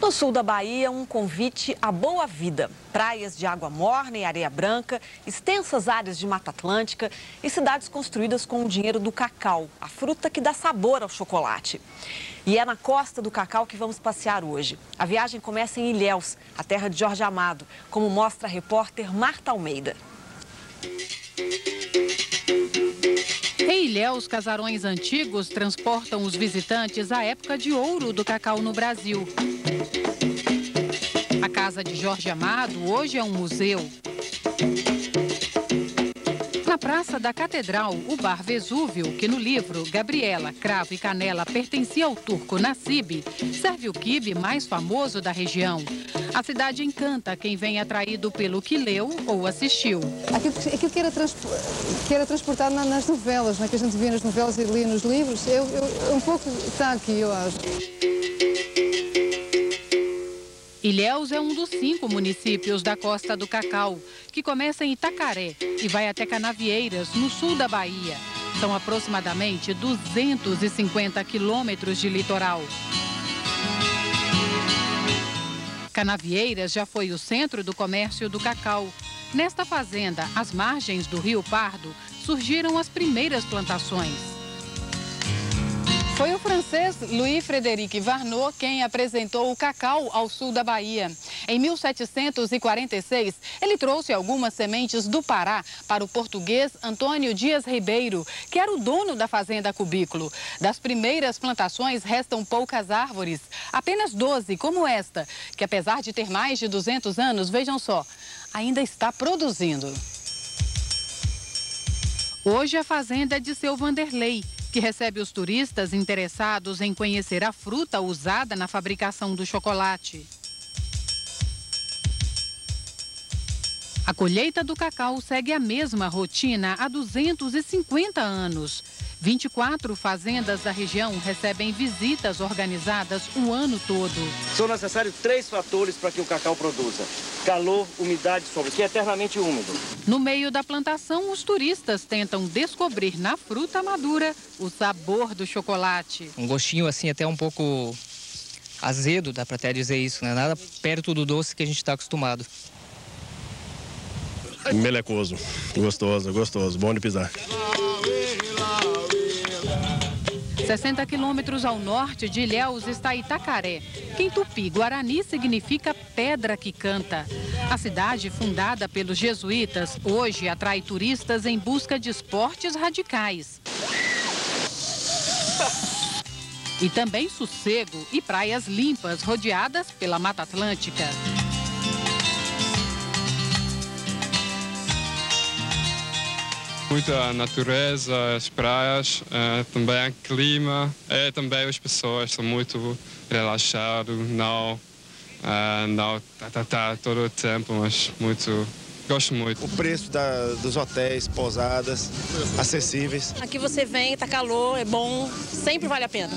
No sul da Bahia, um convite à boa vida. Praias de água morna e areia branca, extensas áreas de Mata Atlântica e cidades construídas com o dinheiro do cacau, a fruta que dá sabor ao chocolate. E é na costa do cacau que vamos passear hoje. A viagem começa em Ilhéus, a terra de Jorge Amado, como mostra a repórter Marta Almeida. Em Ilhéus, casarões antigos transportam os visitantes à época de ouro do cacau no Brasil. A casa de Jorge Amado hoje é um museu. Na Praça da Catedral, o Bar Vesúvio, que no livro Gabriela, Cravo e Canela pertencia ao turco Nassib, serve o quibe mais famoso da região. A cidade encanta quem vem atraído pelo que leu ou assistiu. Aquilo que era transportado nas novelas, que a gente via nas novelas e lia nos livros, um pouco está aqui, eu acho. Ilhéus é um dos 5 municípios da Costa do Cacau, que começa em Itacaré e vai até Canavieiras, no sul da Bahia. São aproximadamente 250 quilômetros de litoral. Canavieiras já foi o centro do comércio do cacau. Nesta fazenda, às margens do Rio Pardo, surgiram as primeiras plantações. Foi o francês Louis-Frédéric Warneau quem apresentou o cacau ao sul da Bahia. Em 1746, ele trouxe algumas sementes do Pará para o português Antônio Dias Ribeiro, que era o dono da fazenda Cubículo. Das primeiras plantações restam poucas árvores, apenas 12, como esta, que apesar de ter mais de 200 anos, vejam só, ainda está produzindo. Hoje a fazenda é de seu Vanderlei, que recebe os turistas interessados em conhecer a fruta usada na fabricação do chocolate. A colheita do cacau segue a mesma rotina há 250 anos. 24 fazendas da região recebem visitas organizadas o ano todo. São necessários 3 fatores para que o cacau produza: calor, umidade e sombra, que é eternamente úmido. No meio da plantação, os turistas tentam descobrir na fruta madura o sabor do chocolate. Um gostinho assim até um pouco azedo, dá para até dizer isso, né? Nada perto do doce que a gente está acostumado. Melecoso, gostoso, bom de pisar. 60 quilômetros ao norte de Ilhéus está Itacaré, que em tupi-guarani significa pedra que canta. A cidade, fundada pelos jesuítas, hoje atrai turistas em busca de esportes radicais. E também sossego e praias limpas, rodeadas pela Mata Atlântica. Muita natureza, as praias, também o clima, e também as pessoas são muito relaxadas, não todo o tempo, mas gosto muito. O preço dos hotéis, pousadas, acessíveis. Aqui você vem, tá calor, é bom, sempre vale a pena.